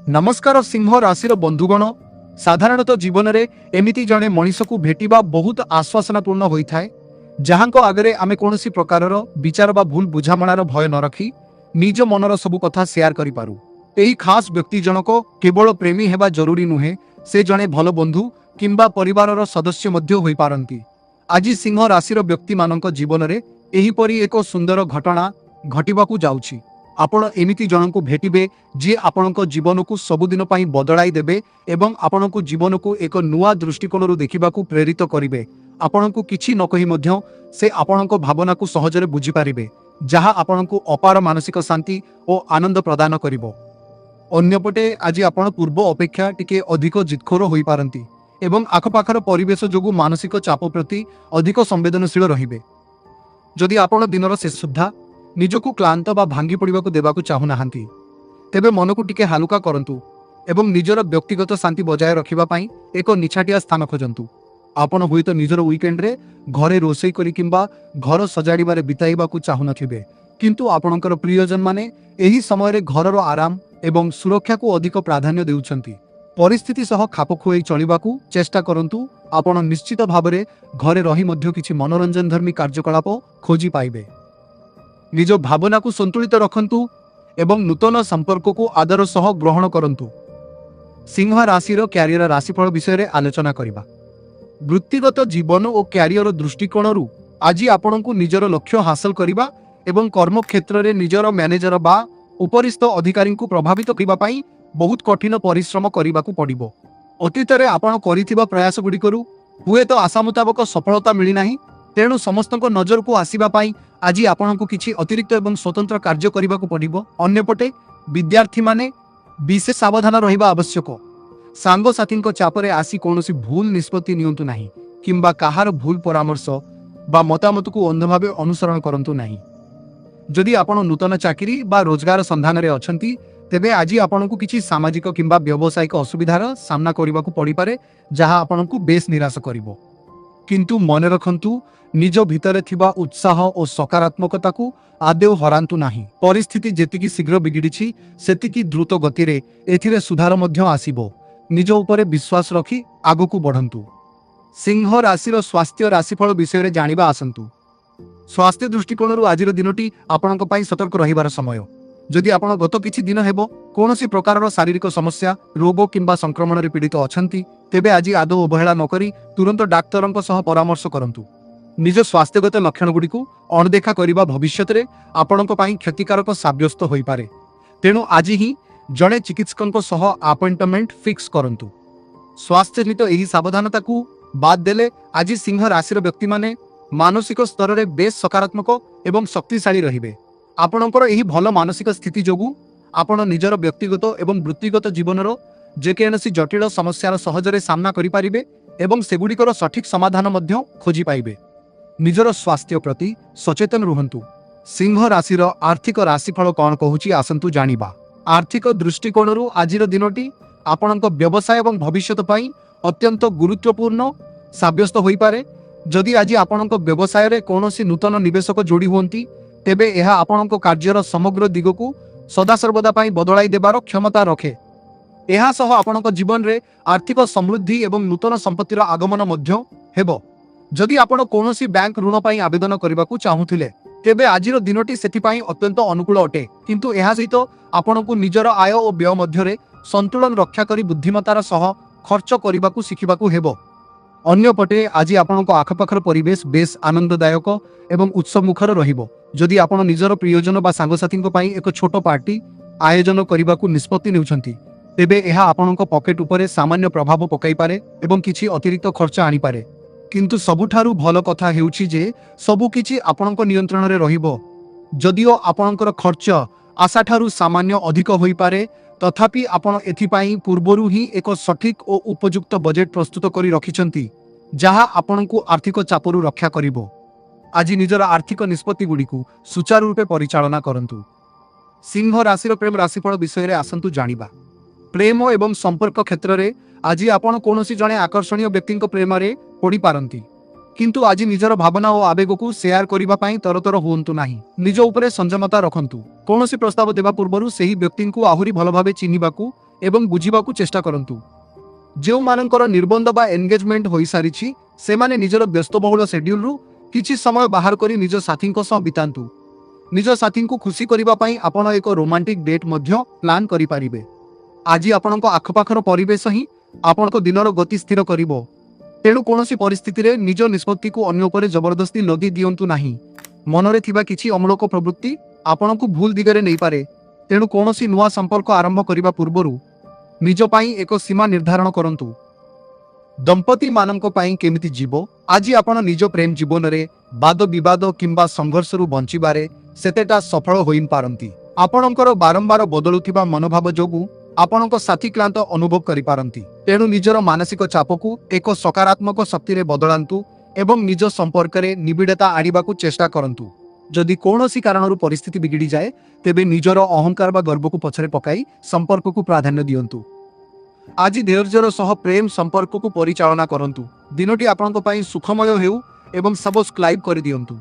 नमस्कार सिंह राशि बंधुगण साधारणतः जीवन में एमती जड़े मनीष को भेटा बहुत आश्वासनापूर्ण होता है जहाँ आगे आम कौन प्रकार विचार बा भूल बुझामणार भय न रखी निज मनर सबू कथा शेयर करूँ। यही खास व्यक्ति जनक केवल प्रेमी हेबा जरूरी नुहे, से जड़े भल बंधु किंबा परिवार सदस्य हो पारंती। आज सिंह राशि व्यक्ति मान जीवन में एहीपरी एक सुंदर घटना घटवाक जाउछि। आपण एमिति जन को भेटिबे जे आपण जीवन को सबुदिन बदलाई देबे एवं आपण जीवन को एक नुआ दृष्टिकोण देखा प्रेरित करेंगे। आपण को किछि न कहि मध्य से आपण भावना को सहजरे बुझी पारिबे, जहाँ आपण को अपार मानसिक शांति और आनंद प्रदान करिबो। अन्यपटे आज आपण पूर्व अपेक्षा टिके अधिक जितखोर होई पारंती एवं आखपाखर परिवेश जोगु मानसिक चाप प्रति अधिक संवेदनशील रहिबे। जदि आपण दिनर शेष सुधा निजको क्लांत बा भांगी पड़ाक देवाक चाहूनाहांती तेबे मन को टिके हालुका करंतु एवं निजर व्यक्तिगत शांति बजाय रखिबापई एक निछाटिया स्थान खोजंतु। आपण हुईतो निजर वीकेंड रे घरे रोषेई करी किंबा घर सजाड़िबारे बिताइबाकू चाहूनथिबे, किंतु आपणकर प्रियजन माने एही समय रे घरर आराम एवं सुरक्षा को अधिक प्राधान्य देउछंती। परिस्थिति सह खाप खुआई चलिबाकू चेष्टा करंतु। आपण निश्चित भाबरे घरे रही मध्य किछि मनोरंजन धर्मी कार्यकलाप खोजी पाइबे। निज भावना को संतुलित रखंतु एवं नूतन संपर्क को आदर सह ग्रहण करंतु। सिंह राशिर क्यारियर राशिफल विषय रे आलोचना करिबा। वृत्तिगत जीवन और क्यारियर दृष्टिकोण आज आपण को निजर लक्ष्य हासिल करिबा एवं कर्म क्षेत्र रे निजर मैनेजर बा उपरिस्थ अधिकारी को प्रभावित करिबा पई बहुत कठिन परिश्रम करिबाकू पड़िबो। अतीत रे आपण करिथिबा प्रयास गुडिकरू हुए तो आशा मुताबक सफलता मिली नाही, तेणु समस्तक नजर को आसीबा पई आज आपण को किछि अतिरिक्त एवं स्वतंत्र कार्य करिबाकू पड़िबो। अन्यपटे विद्यार्थी माने विशेष सावधान रहिबा आवश्यक। सांग साथी चापरे आसी कौनसी भूल निष्पत्ति नियंतु नाही किंबा काहार भूल परामर्श बा मतामत को अंध भावे अनुसरण करंतु नाही। जदि आपण नूतन चाकरी बा रोजगार संधान रे अछंती तेबे आज आपण को किछि सामाजिक किंबा व्यावसायिक असुविधार सामना करिबाकू पड़ी पारे, जहां आपण को बेस निराश करिवो। किंतु मन रखंतु निज भितरे थिबा उत्साह और सकारात्मकता को आदेव हरांतु नाही। परिस्थिति जेतिकी शीघ्र बिगिड़िछि सेतिकी द्रुत गति रे एथिरे सुधार मध्य आसीबो। निज उपरे विश्वास रखी आगकू बढ़ंतु। सिंह राशिर स्वास्थ्य राशिफल विषय रे जानिबा आसंतु। स्वास्थ्य दृष्टिकोण आज दिनटी आपणक पई सतर्क रहिबार समय। जदि आपण गत किछि दिन हेबो कोनोसी प्रकारर शारीरिक समस्या रोग किंबा संक्रमण रे पीड़ित अछंती तेबे आज आदौ अवहेला न करी तुरंत डाक्तरक सह परामर्श करंतु। निज स्वास्थ्यगत लक्षण गुडी को अणदेखा करिबा भविष्यत रे आपणक पई क्षतिकारक साब्यस्त होई पारे। तेणु आज ही जड़े चिकित्सक सह अपॉइंटमेंट फिक्स करंतु। स्वास्थ्य जनित एही सावधानता को बाद देले आज सिंह राशि व्यक्ति माने मानसिक स्तर रे बेस सकारात्मक एवं शक्तिशाली रहिबे। आपणकर एही भल मानसिक स्थिति जोगु आपण निजर व्यक्तिगत एवं वृत्तिगत जीवनर जेकोसी जटिल समस्यार सहजरे सामना करि पारिबे एवं सेगुड़िकर सठिक समाधान मध्य खोजी पाइबे। निजर स्वास्थ्य प्रति सचेतन रुहंतु। सिंह राशिर आर्थिक राशिफल कौन कहूची आसंतु जानिबा। आर्थिक दृष्टिकोण आज दिनटी आपणक व्यवसाय एवं भविष्यत पई अत्यंत गुरुत्वपूर्ण साब्यस्त होई पारे। जदि आज आपणक व्यवसाय रे कोनोसी नूतन निवेशक जोड़ी हुंती तेबे एहा आपणक कार्यर समग्र दिग को सदा सर्वदा पई बदलाई देबार क्षमता रखे। एहा सह आपणक जीवन रे आर्थिक समृद्धि एवं नूतन संपत्तिर आगमन मध्य हेबो। जदि आपण कोनोसी बैंक ऋण पई आवेदन करबाकू चाहूथिले तेबे आजिर दिनटी सेथिपाई अत्यंत अनुकूल अटे, किंतु एहा सहित आपण को निजर आय और व्यय मध्य संतुलन रक्षा करी बुद्धिमतार सह खर्च करबाकू शिखिबाकू हेबो। अन्यपटे आज आपणक आखपाखर परिवेश बेस आनंददायक एवं उत्सवमुखर रहिबो। जदि आपण निजर प्रियजन बा सांगसाथी पई एक छोट पार्टी आयोजन करबाकू निष्पत्ति नेउछंती तेबे एहा आपणक पॉकेट उपरे सामान्य प्रभाव पकाई पारे एवं किछि अतिरिक्त खर्च आनी पारे। किंतु सबुठारु भल कथा हेउछि जे सबु किछि आपणक नियंत्रण रे रहिबो। जदिओ आपणकर खर्च आशाठारु सामान्य अधिक होई पारे, तथापि आपण एथिपाई पूर्वरु ही एक सठिक और उपयुक्त बजेट प्रस्तुत करी रखिछंती, जहा आपणकू आर्थिक चापरु रक्षा करिबो। आज निजर आर्थिक निष्पत्ति गुड़िकू सुचारू रूपे परिचालना करंतु। सिंह राशिर प्रेम राशिफल विषय रे आसंतु जानिबा। प्रेम एवं संपर्क क्षेत्र रे आज आपण कोनोसी जणे आकर्षणीय व्यक्ति प्रेम रे पड़ी पारंती, किंतु आज निजर भावना और आवेग को शेयर करिबा पई तरतर हुंतु नाही। निज उपरे संयमता रखंतु। कोनोसी प्रस्ताव देबा पूर्वरु सेही व्यक्ति को आहुरी भल भाबे चिन्हिबाकू ଏବଂ ବୁଝିବାକୁ ଚେଷ୍ଟା କରନ୍ତୁ। ଯେଉଁମାନଙ୍କର ନିର୍ବନ୍ଧ ବା ଏନଗେଜମେଣ୍ଟ ହୋଇସାରିଛି ସେମାନେ ନିଜର ବ୍ୟସ୍ତବହୁଳ ସେଡ୍ୟୁଲରୁ କିଛି ସମୟ ବାହାର କରି ନିଜ ସାଥୀଙ୍କ ସହ ବିତାନ୍ତୁ। ନିଜ ସାଥୀଙ୍କୁ ଖୁସି କରିବା ପାଇଁ ଆପଣ ଏକ ରୋମାଣ୍ଟିକ ଡେଟ୍ ମଧ୍ୟ ପ୍ଲାନ୍ କରିପାରିବେ। ଆଜି ଆପଣଙ୍କ ଆଖପାଖର ପରିବେଶ ହିଁ ଆପଣଙ୍କ ଦିନର ଗତି ସ୍ଥିର କରିବ। ତେଣୁ କୌଣସି ପରିସ୍ଥିତିରେ ନିଜ ନିଷ୍ପତ୍ତିକୁ ଅନ୍ୟ ଉପରେ ଜବରଦସ୍ତି ଲଦି ଦିଅନ୍ତୁ ନାହିଁ। ମନରେ ଥିବା କିଛି ଅମୂଳକ ପ୍ରବୃତ୍ତି ଆପଣଙ୍କୁ ଭୁଲ ଦିଗରେ ନେଇପାରେ। ତେଣୁ କୌଣସି ନୂଆ ସମ୍ପର୍କ ଆରମ୍ଭ କରିବା ପୂର୍ବରୁ ନିଜ ପାଇଁ ଏକ ସୀମା ନିର୍ଦ୍ଧାରଣ କରନ୍ତୁ। ଦମ୍ପତିମାନଙ୍କ ପାଇଁ କେମିତି ଯିବ? ଆଜି ଆପଣ ନିଜ ପ୍ରେମ ଜୀବନରେ ବାଦ ବିବାଦ କିମ୍ବା ସଂଘର୍ଷରୁ ବଞ୍ଚିବାରେ ସେତେଟା ସଫଳ ହୋଇପାରନ୍ତି। ଆପଣଙ୍କର ବାରମ୍ବାର ବଦଳୁଥିବା ମନୋଭାବ ଯୋଗୁଁ ଆପଣଙ୍କ ସାଥୀ କ୍ଳାନ୍ତ ଅନୁଭବ କରିପାରନ୍ତି। ତେଣୁ ନିଜର ମାନସିକ ଚାପକୁ ଏକ ସକାରାତ୍ମକ ଶକ୍ତିରେ ବଦଳାନ୍ତୁ ଏବଂ ନିଜ ସମ୍ପର୍କରେ ନିବିଡ଼ତା ଆଣିବାକୁ ଚେଷ୍ଟା କରନ୍ତୁ। ଯଦି କୌଣସି କାରଣରୁ ପରିସ୍ଥିତି ବିଗିଡ଼ିଯାଏ ତେବେ ନିଜର ଅହଙ୍କାର ବା ଗର୍ବକୁ ପଛରେ ପକାଇ ସମ୍ପର୍କକୁ ପ୍ରାଧାନ୍ୟ ଦିଅନ୍ତୁ। ଆଜି ଧୈର୍ଯ୍ୟର ସହ ପ୍ରେମ ସମ୍ପର୍କକୁ ପରିଚାଳନା କରନ୍ତୁ। ଦିନଟି ଆପଣଙ୍କ ପାଇଁ ସୁଖମୟ ହେଉ ଏବଂ ସବସ୍କ୍ରାଇବ୍ କରିଦିଅନ୍ତୁ।